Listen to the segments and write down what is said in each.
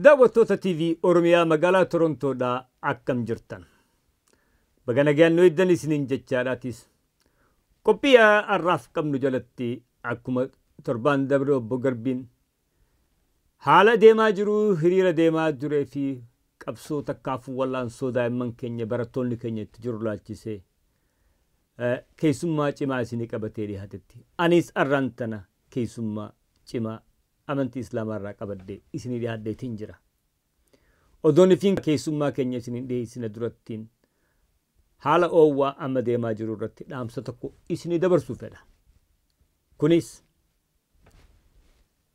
daawwattoota TV Oromiyaa magaalaa Torontoodhaa akkam jirtan. Baga nagaan nu eeddan isiniin jechaadhaatis. Qophii har'aaf qabnu jalatti akkuma torbaan dabre obbo Garbiin haala deemaa jiru hiriira deemaa duree fi qabsoo takkaafuu wal'aansoo daa'imman keenya barattoonni keenya itti jiru laalchisee keessummaa cimaa isinii qabatee dhiyaatetti. Anis har'aan tana keessummaa cimaa amantii islaamaa irraa qabadde isinii dhiyaaddeetiin jira. Odoon ifiin keessummaa keenya isinii dhiyeessina durattiin haala oowwaa amma deemaa jiru irratti dhaamsa tokko isinii dabarsuu fedha. Kunis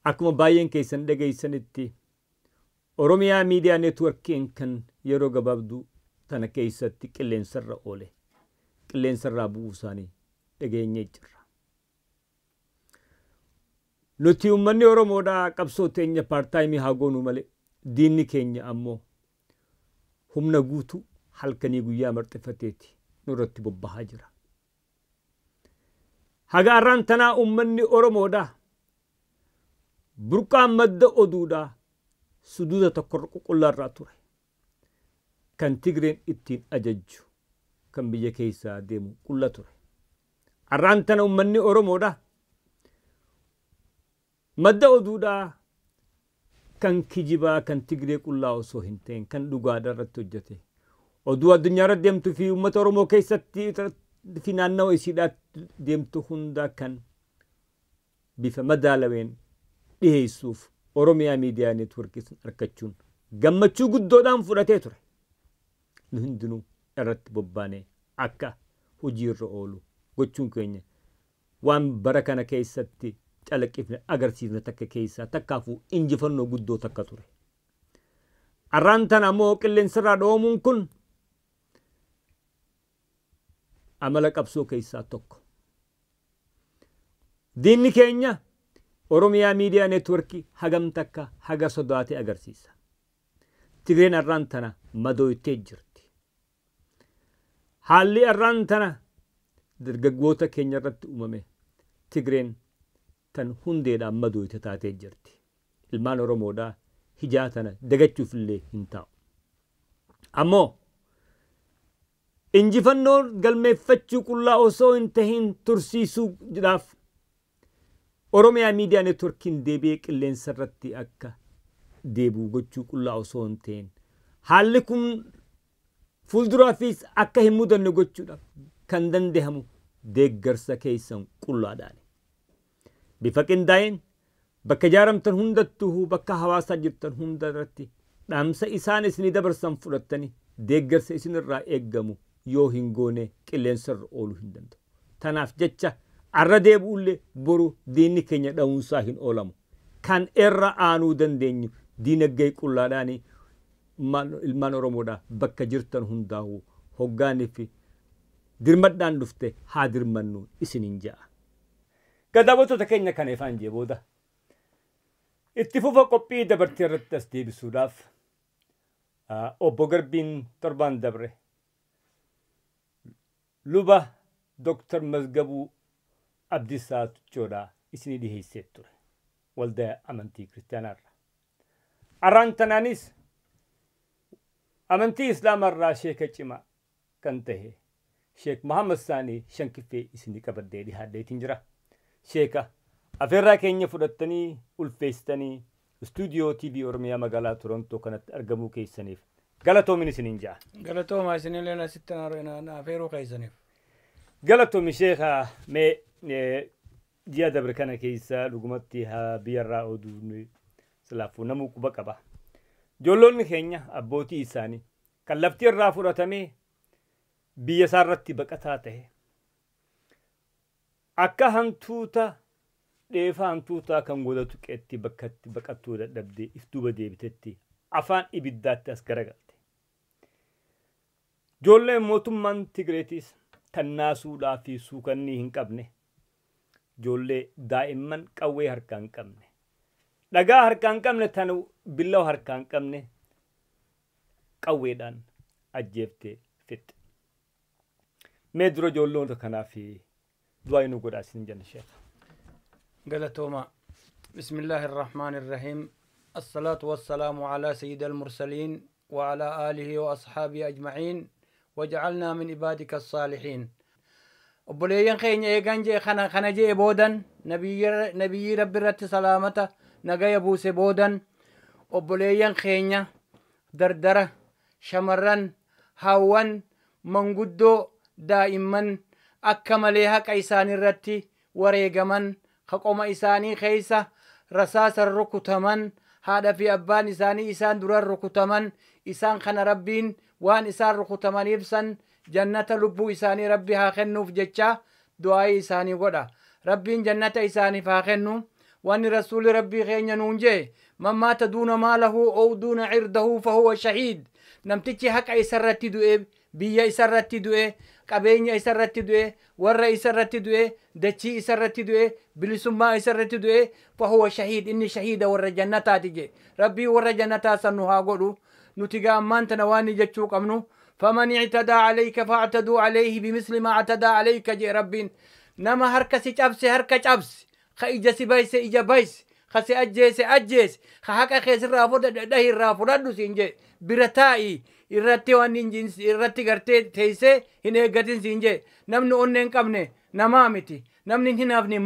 akkuma baay'een keessan dhageessanitti Oromiyaa miidiyaa neetworkiin kan yeroo gabaabduu tana keessatti qilleensarra oole. Qilleensarraa bu'uu isaanii dhageenyee jirra. Nuti uummanni Oromoodhaa qabsoo teenya paartaayimii haa goonuu malee diinni keenya ammoo humna guutuu halkanii guyyaa marxifateeti nurratti bobbahaa jira. Haga har'aan tanaa uummanni Oromoodhaa burqaan madda oduudhaa suduuda tokko qulqullaarraa ture. Kan Tigreen ittiin ajajju kan biyya keessaa deemu qulla ture. Har'aan tana uummanni Oromoodhaa madda oduudhaa kan kijibaa kan Tigree qullaa osoo hin ta'in kan dhugaadhaa irratti hojjete. Oduu addunyaa irra deemtuu fi uummata Oromoo keessatti fi naannawa isiidhaatti deemtu hundaa kan bifa madaalaween dhiheessuuf Oromiyaa miidiyaa neetworkii argachuun gammachuu guddoodhaan fudhatee ture. Nu hundinuu irratti bobbaanee akka hojiirra oolu gochuun keenya waan bara kana keessatti calaqqifne agarsiifne takka keessaa takkaafuu injifannoo guddoo takka ture. Har'aan tana ammoo qilleensarraa dhoomuun kun amala qabsoo keessaa tokko. Diinni keenya Oromiyaa miidiyaa neetworkii hagam takka haga sodaatee agarsiisa. Tigreen har'aan tana madooytee jirti. Haalli har'aan tana dargaggoota keenya irratti uumame Tigreen tan hundeedhaan madooyte taatee jirti. Ilmaan Oromoodhaa hijaa tana dagachuuf illee hin taa'u. Ammoo injifannoo galmeeffachuu qullaa osoo hin tahin tursiisuudhaaf Oromiyaa miidiyaa neetworkiin deebi'ee qilleensa irratti akka deebi'u gochuu qullaa osoo hin tahin haalli kun fuulduraafis akka hin mudanne gochuudhaaf kan dandehamu deeggarsa keessan qullaadhaan. Bifa qindaa'een bakka ijaaramtan hundattuu bakka hawaasaa jirtan hunda irratti dhaamsa isaan isinii dabarsan fudhattanii deeggarsa isinirraa eeggamu yoo hin goone qilleensarra ooluu hin danda'u. Tanaaf jecha arra deebi'ullee boru diinni keenya dha'uunsaa hin oolamu. Kan irra aanuu dandeenyu diinagdee qullaadhaan ilmaan Oromoodhaa bakka jirtan hundaa'uu hoggaanii fi dirmadhaan dhufte haa dirmannu isiniin ja'a. Gadaawwattoota keenya kana ifaan jee booda itti fufa qophii dabartee irratti as deebisuudhaaf obbo Garbiin torbaan dabre luba Dr. Mazgabuu Abdiisaa Tuchoodhaa isinii dhiheessee ture waldaa amantii kiristaanaarra. Har'aan tanaanis amantii islaamarraa sheeka cimaa kan tahe Sheek Muhammad Saanii Shankiffee isinii qabaddee dhihaadheetiin jira. Sheeka afeerraa keenya fudhattanii ulfeessitanii istuudiyoo TV Oromiyaa magaalaa Torontoo kanatti argamuu keessaniif galatoomin isiniin ja'a. Galatooma isinillee asitti afeeruu keessaniif. Galatoomi sheeka mee ji'a dabre kana keessa dhugumatti biyyarraa oduu silaafuu namuu quba qaba. Ijoollonni keenya abbootii isaanii kan lafti irraa fudhatamee biyya isaarratti baqataa tahe akka hantuuta dheefa hantuutaa kan godhatu qeetti bakkatti baqattuu dadhabdee if duuba deebitetti afaan ibiddaatti as garagalte. Ijoolleen mootummaan Tigreetis kan naasuudhaa fi suukannii hin qabne ijoollee daa'imman qawwee harkaa hin qabne dhagaa harkaa hin qabne tan billawa harkaa hin qabne qawweedhaan ajjeeftee fixxe. Mee dura ijoolloota kanaaf دعاء نقول عسين جن الشيخ. قالتوما بسم الله الرحمن الرحيم الصلاة والسلام على سيد المرسلين وعلى آله وأصحابه أجمعين وجعلنا من عبادك الصالحين. obboleeyyan keenya eegan jee kana jee boodan nabiyyi rabbi irratti salaamata nagaya buuse boodan obboleeyyan keenya dardara shamarran hawwan manguddoo daa'imman akka malee haqa isaanii irratti wareegaman haqoma isaanii keeysa rasaasan rukutaman haadha fi abbaan isaanii isaan duran rukutaman isaan kana rabbiin waan isaan rukutamaniif san jannata lubbuu isaanii rabbi haa kennuuf jecha du'aa'ii isaanii godha. Rabbiin jannata isaaniif haa kennu. Wanni rasuuli rabbii keenya nuun jee man maata duuna maalahu ow duuna cirdahu fahuwa shahiid. Namtichi haqa isarratti du'e, biyya isarratti du'e, qabeenya isarratti du'e, warra isarratti du'e, dachii isarratti du'e, bilisummaa isarratti du'e fahuwa shahiid. Inni shahiida warra jannataati jee. Rabbii warra jannataa san nu haa godhu. Nuti gaammaan tana waan jechuu qabnu فمن اعتدى عليك فاعتدوا عليه بمثل ما اعتدى عليك جي ربين نما هركسي جابسي هركا جابسي خيجسي بايسي إجا بايسي خسي أجيسي خحكا خيس الرافو ده الرافو ردو سينجي برتائي irratti waan irratti gartee teessee hin eeggatin siin jee namni onneen qabne namaa miti namni hin hafne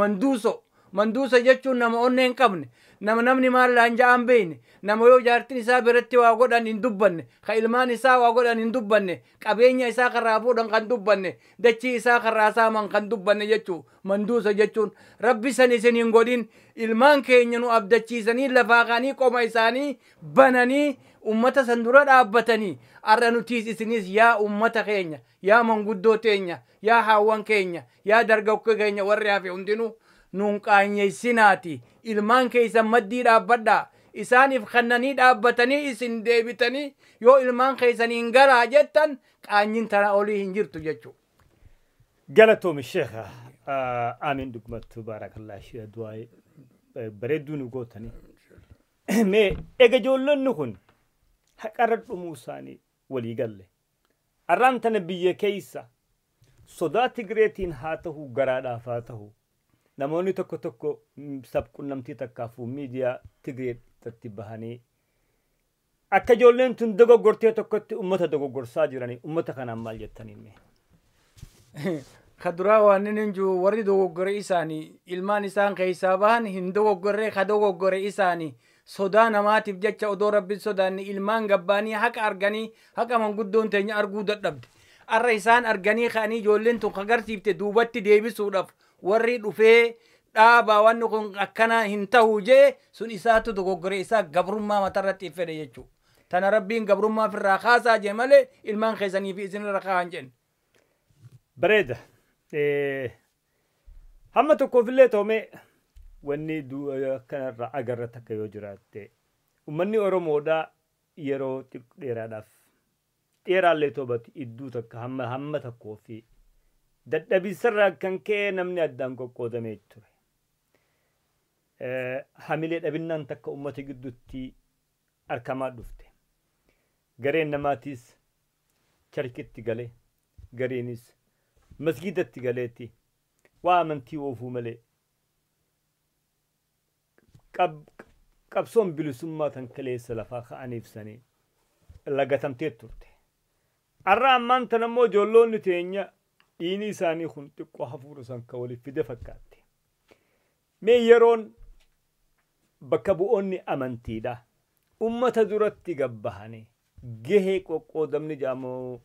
manduuso jechuun nama onneen qabne namni maallaan ja'an beeyne nama yoo jaartin isaa biratti waa godhan hin dubbanne ka ilmaan isaa waa godhan hin dubbanne qabeenya isaa karraa fuudhan kan dubbanne dachii isaa karraa saaman kan dubbanne jechuu manduusa jechuun rabbi san isin hin godhin ilmaan keenya nu abdachiisanii lafaa kaanii qoma isaanii bananii ummata san dura dhaabbatanii arra nutiis isinis yaa ummata keenya yaa manguddoo teenya yaa haawwan keenya yaa dargaggoo keenya warri hafe hundinuu nuun qaanyeessinaati ilmaan keessan maddii dhaabbadhaa isaaniif kannanii dhaabbatanii isin deebitanii yoo ilmaan keessaniin galaa jettan qaanyin tana olii hin jirtu jechuu. Galatoomi sheekha aamin dhugmattu baarakallah shee du'aa bareedduu nu gootanii. Mee ega ijoollonni kun haqarra dhumuu isaanii walii galle arraan tana biyya keessa sodaa Tigreetiin haa ta'u garaadhaaf haa ta'u namoonni tokko sabqunnamtii takkaafuu miidiyaa Tigreetti bahanii akka ijoolleen tun dogoggortee tokkotti ummata dogoggorsaa jiranii ummata kanaan maal jettaniin? Kaduraa waan inni jiru warri dogoggore isaanii ilmaan isaan keessaa bahan hin dogoggorree ka dogoggore isaanii sodaa namaatiif jecha odoo rabbiin sodaanni ilmaan gabbaanii haqa arganii haqa manguddoon teenya arguu dadhabde arra isaan arganii ka'anii ijoolleen tun agarsiifte duubatti deebisuudhaaf warri dhufee dhaabaa wanni kun akkana hin ta'u jee sun isaatu dogoggore isaa gabrummaa matarratti fedhe jechuu tana rabbiin gabrummaa firraa kaasaa jee malee ilmaan keessanii fi isinirra kaa'an jeen. Bareeda hamma tokkoofillee toomee wanni kanarra agarra takka yoo jiraatte ummanni Oromoodhaa yeroo dheeraallee toobatti idduu takka hamma tokkoo fi dadhabisarraa kan ka'e namni addaan qoqqoodamee ture. Hamilee dhabinnaan takka ummata gidduutti argamaa dhufte. Gareen namaatiis charkitti galee gareenis masgidatti galeetti waa amantii oofuu malee qabsoon bilisummaa kan kaleessa lafaa ka'aniif sanii lagatamtee turte. Arra ammaan tan ammoo ijoolloonni teenya dhiini isaanii kun xiqqoo hafuura san ka waliif fide fakkaatte. Mee yeroon bakka bu'oonni amantiidha ummata duratti gabbahanii gahee qoqqoodamni jaamoo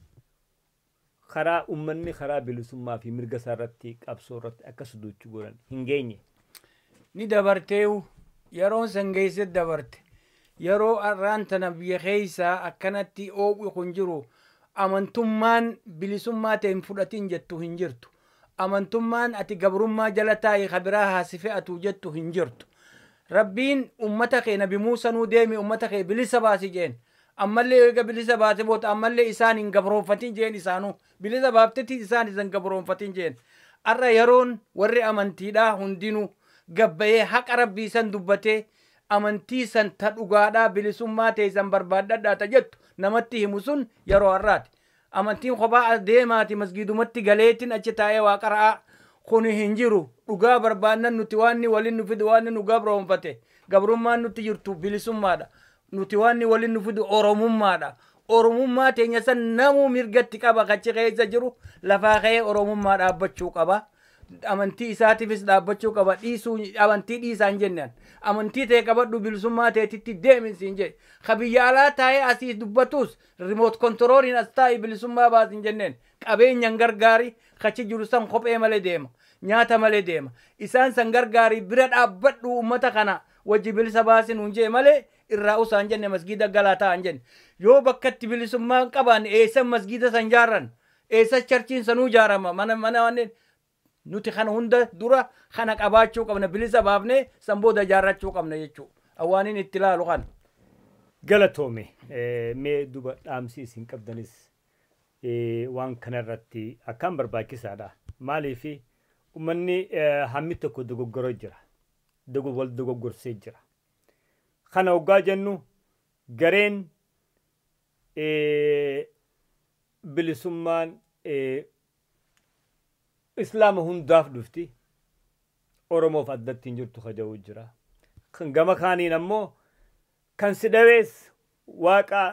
karaa ummanni karaa bilisummaa fi mirga isaa irratti qabsoo irratti akkas duuchuu godhan hin geenye. Ni dabarteewu yeroon san geesset dabarte yeroo arraan tana biyya keessaa akkanatti ooqu kun jiru amantummaan bilisummaa ta'e hin fudhatin jettu hin jirtu. Amantummaan ati gabrummaa jala taa'e kabiraa haasife atu jettu hin jirtu. Rabbiin ummata kee nabi Muusaa nuu deemi ummata kee bilisa baasi jeen. Ammallee eega bilisa baase boota ammallee isaan hin gabroonfatin jeen isaanuu bilisa baaftetti isaan isan gabroonfatin jeen. Arra yeroon warri amantiidhaa hundinuu gabbayee haqa rabbii san dubbatee amantii san ta dhugaadhaa bilisummaa ta'e san barbaadadhaa ta jettu namatti himu sun yeroo har'aati. Amantiin kophaa deemaati masgidumatti galeetiin achi taa'ee waa qara'aa kun hin jiru dhugaa barbaannan nuti waan waliin nu fide waan nu gabroonfate gabrummaan nutti jirtu bilisummaadha nuti waan waliin nu fidu oromummaadha oromummaa teenya san namuu mirgatti qaba kachi keessa jiru lafaa ka'ee oromummaa dhaabbachuu qaba amantii isaatiifis dhaabbachuu qaba dhiisuu amantii dhiisaan jennaan amantii ta'e qabadhu bilisummaa ta'etti deeminsiin jedhe kabiyya alaa taa'ee asii dubbatus remote controlin as taa'e bilisummaa baasin jenneen qabeenyan gargaari kachi jiru san kophee malee deema nyaata malee deema isaan san gargaari bira dhaabbadhu ummata kana wajji bilisa baasin hunjee malee irraa usaan jenne masgida galaa ta'an jenne yoo bakkatti bilisummaa qaban eessa masgida san jaarran eessa charchiin sanuu jaarama mana wanneen nuti kana hunda dura kana qabaachuu qabna bilisa baafne san booda jaarrachuu qabna jechuu awwaaniin itti ilaalu kana galatoome mee duba dhaamsi isin qabdanis waan kanarratti akkaan barbaachisaadha maaliifi ummanni hammi tokko dogoggoroo jira wal dogoggorsee jira kana hoggaa jennu gareen bilisummaan islaama hundaaf dhufti oromoof addatti hin jirtu kaja'uu jira kan gama kaaniin ammoo kan si dhawees waaqa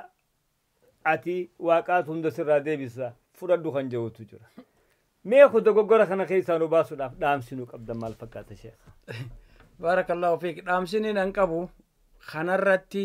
ati waaqaatu hunda sirraa deebisa fudhadhu kan ja'utu jira mee ku dogoggora kana keessaa nu baasuudhaaf dhaamsi nu qabdan maal fakkaata sheekha barakallahu fiik dhaamsini nan qabu kanarratti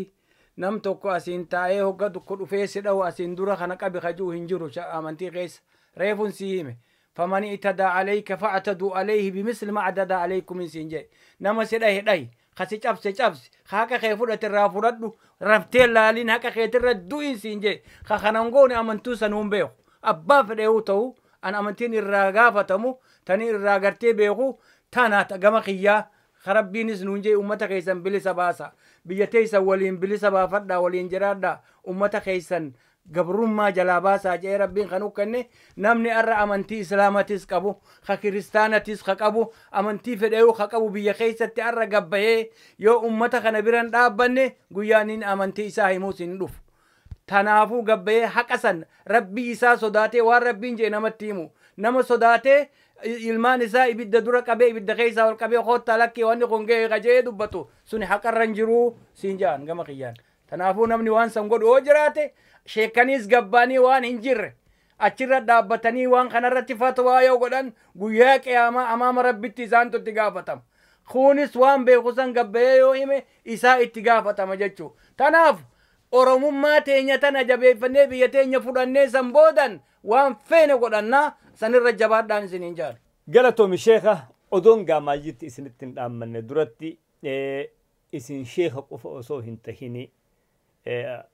nam tokko asiin taa'ee hogga tokko dhufee si dhawu asiin dura kana qabi kajuu hin jiru amantii keessa reefun si hime فمن اعتدى عليك فاعتدوا عليه بمثل ما اعتدى عليكم من سنجي نما سداي داي خسي چابس خاكا خيفودت رافودو رفتل لالين هكا خيتر دوين سنجي خخنانغون امنتو سنوم بيو ابا فديو تو انا امنتين الراغافتمو تاني الراغرتي بيو تانا تغما خيا خربينس نونجي امتا كيسن بلي سباسا بيتيس ولين بلي سبا فدا ولين جرادا امتا كيسن gabrummaa jalaa baasaa jee rabbiin kan ukkanne namni arra amantii islaamatis qabu ka kiristaanatis ka qabu amantii fedheeyu ka qabu biyya keessatti arra gabbayee yoo ummata kana biran dhaabbanne guyyaaniin amantii isaa himuus hin dhufu tanaafuu gabbayee haqa san rabbii isaa sodaatee waan rabbiin jee namatti himu nama sodaatee ilmaan isaa ibidda dura qabee ibidda keessaa ol qabee hoottaa lakkee wanni kun ga'ee qajee dubbatu suni haqarran jiruu siin jaan gama kiyyaan tanaafuu namni waan san godhu oo jiraate sheekanis gabbaanii waan hin jirre achirra dhaabbatanii waan kanarratti fatwaa yoo godhan guyyaa qiyaamaa amaama rabbitti isaantu itti gaafatama kunis waan beeku san gabbayee yoo hime isaa itti gaafatama jechuu tanaaf oromummaa teenya tana jabeeffannee biyya teenya fudhannee san boodan waan feene godhannaa sanirra jabaadhaan isiniin jaalu galatoomi sheekha odoon gaamaajitti isinitti hin dhaammanne duratti isin sheekha qofa osoo hin tahini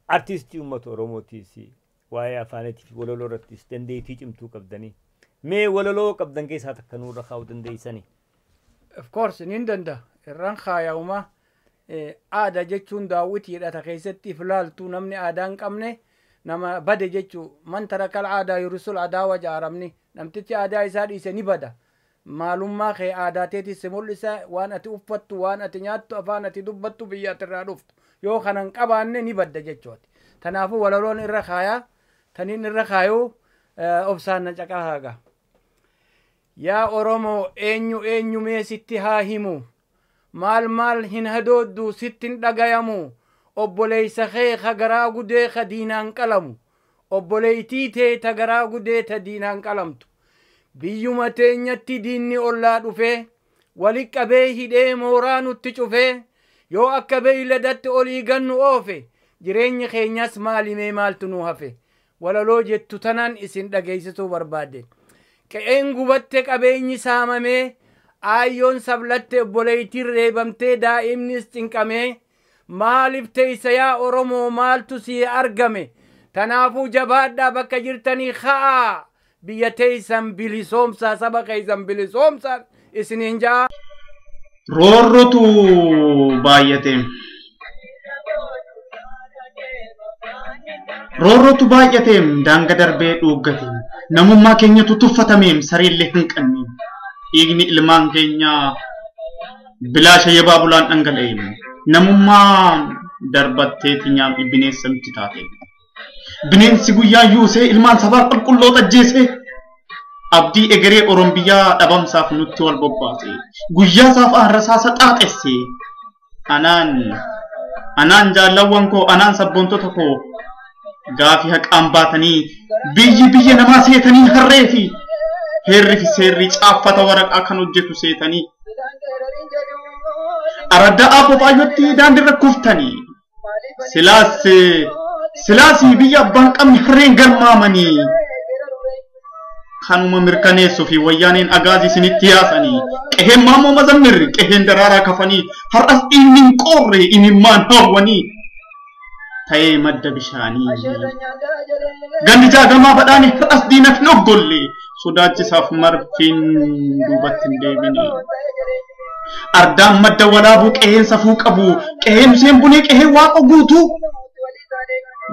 artistii uummata oromootiis waa'ee afaanitii fi walaloo irrattis dandeettii cimtuu qabdanii mee walaloo qabdan keessaa takka nurra kaa'uu dandeessanii of course nin danda'a irraan kaayaa'uma aadaa jechuun daawwitiidha ta keessatti filaaltuu namni aadaa hin qabne nama bade jechuu man tarakal aadaa yurusul adaawa jaaramni namtichi aadaa isaa dhiise ni bada maalummaa kee aadaateetis mul'isa waan ati uffattu waan ati nyaattu afaan ati dubbattu biyya atirraa dhuftu yoo kanan qabaanne ni badda jechuudha tanaafuu walaloon irra kaayaa taniin irra kaayuu obsaan na caqahaaga yaa oromoo eenyu mee sitti haa himu maal hin hadooddu sittin dhagayamu obboleeysa kee ka garaa gudee ka diinaan qalamu obboleeytii tee ta garaa gudee ta diinaan qalamtu biyyuma teenyatti diinni ollaa dhufee wali qabee hidhee mooraa nutti cufee yoo akka beeyladatti olii gannu oofe jireenya keenyas maalimee maaltu nu hafe walaloo jettu tanan isin dhageessisuu barbaade qe'een gubatte qabeenyi saamamee aayyoon sablatte obboleeytiin reebamtee daa'imnis cinqamee maaliif teeysa yaa oromoo maaltu sii argame tanaafuu jabaadhaa bakka jirtanii ka'aa biyya teeysan bilisoomsaa saba keeysan bilisoomsaa isiniin jaa roorrotu baay'ate daanga darbee dhuuggate namummaa keenyatu tuffatamee sariillee hin qabne dhiigni ilmaan keenya bilaasha yabaabulaan dhangala'e namummaa darbatteeti nyaamni bineensa nutti taate bineensi guyyaa yuusee ilmaan sabaa qulqulloo ajjeese abdii egeree orombiyaa dhabamsaaf nutti wal bobbaase guyyaa saaf rasaasa xaaxesse anaan jaalawwan koo anaan sabboontota koo gaafii haqaan baatanii biyya namaa seetanii harree fi heerri fi seerri caaffata waraqaa kan hojjetu seetanii araddaa qophaayyotti daandirra kuftanii silaasii biyya abbaan qabne harreen galmaamanii kanuma mirkaneessuu fi wayyaaneen agaazii isinitti yaasanii qeheen Maammoo Mazammir qeheen daraaraa kafanii har'as inni hin qorre imimmaan hawwanii ta'ee madda bishaanii gandi jaagamaa badhaane har'as diinaf hin oggolle sodaachisaaf marfiin duubatti hin deebine ardaan madda walaabuu qeheen safuu qabu qeheen Huseen Bunee qeheen waaqa guutuu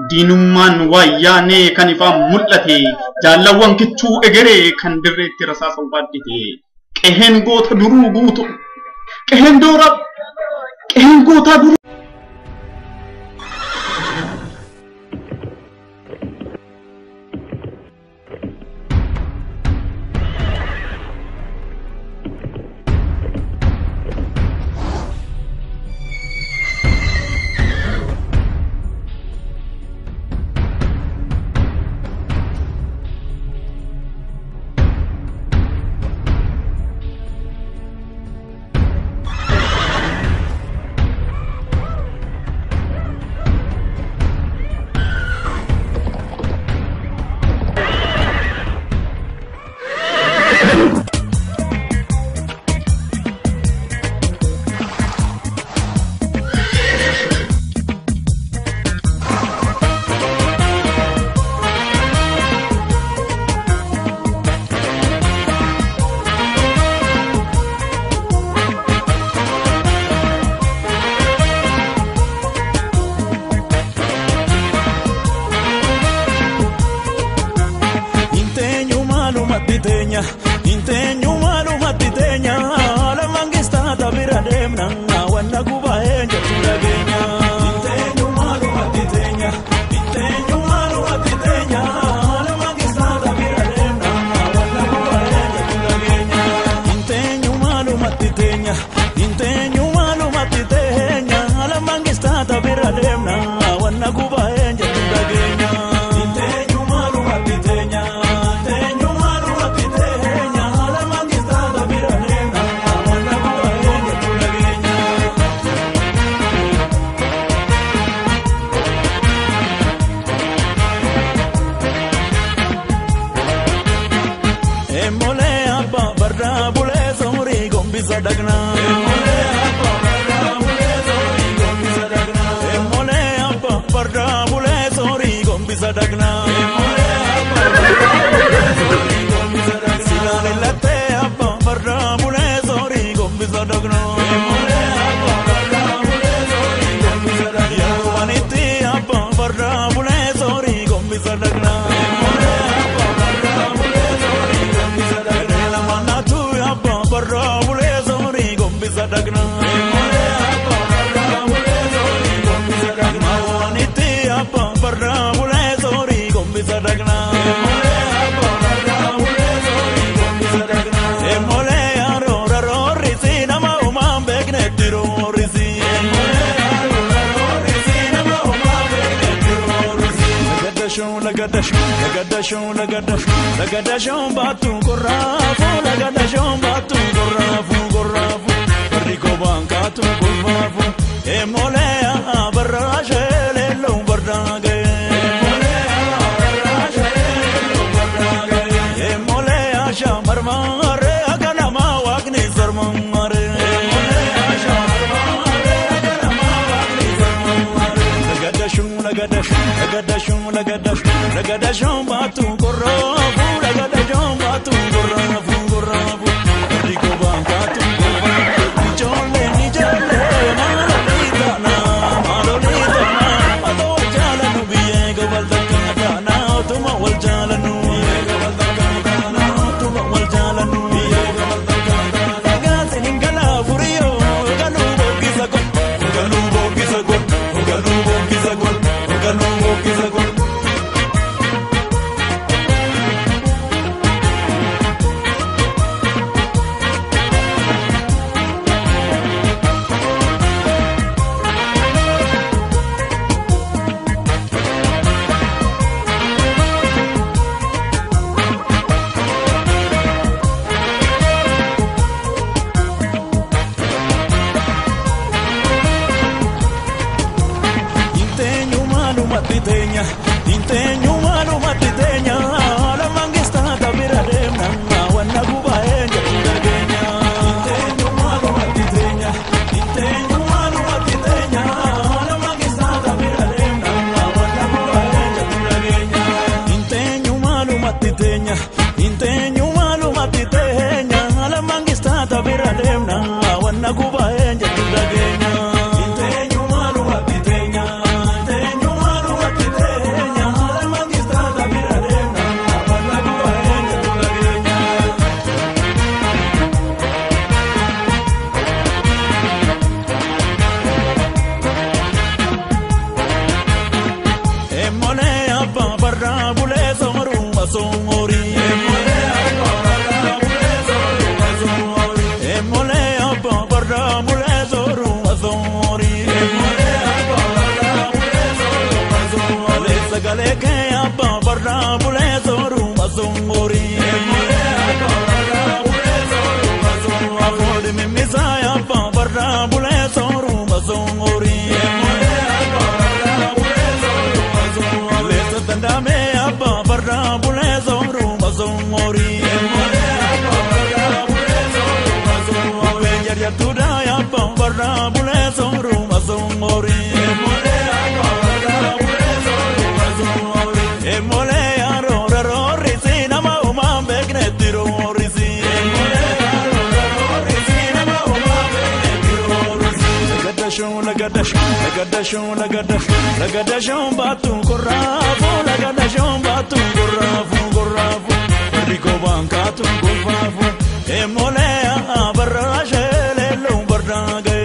diinummaan wayyaanee kan ifaan mul'ate jaalawwan kichuu egeree kan dirreetti rasaasa waaddite qeheen goota duruu guutu qeheen goota duruu Inteenyu maalumatti teenya haala mangistaa tabira deemna wanna guba'ee jettu dhageenya. Inteenyu maalumatti teenya haala mangistaa tabira deemna wanna guba'ee jettu dhageenya. Inteenyu maalumatti teenya haala mangistaa tabira deemna wanna guba'ee jettu dhageenya. Lagadashon batu korrafu bariko bankatu korrafu emolea barrashe lelo bardage emolea shamarmare aganama wagni sarmare lagadashon batu korrafu lagadashon batu korrafu bariko bankatu korrafu nijole malolita ado jalanu biye gobal dakana tuma wal jalanu titenya Intenyu maluma titenya La mangista tabira demna Wana kuba enja kudagenya Intenyu maluma titenya Intenyu maluma titenya La mangista tabira demna Wana kuba enja kudagenya Intenyu maluma titenya Intenyu maluma titenya La mangista tabira demna Wana kuba enja kudagenya Lagadashon batu korafu lagadashon batu korafu rico bankatu korafu emole abarashe lelo bardage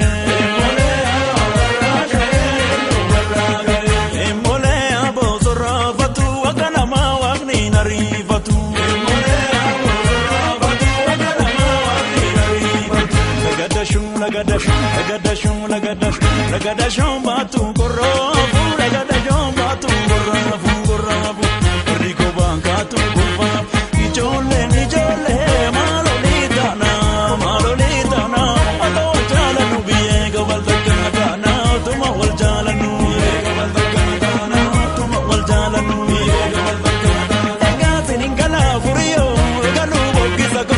emole abosora fatu akana mawagni narifatu lagadashon batu korafu lagadashon batu korafu rico bankatu korafu ijole malolitana ato jala nubiye gobal takana tuma wal jala nubiye gobal takana tuma wal jala nubiye gobal takana gatin gala furiyo galu bogisago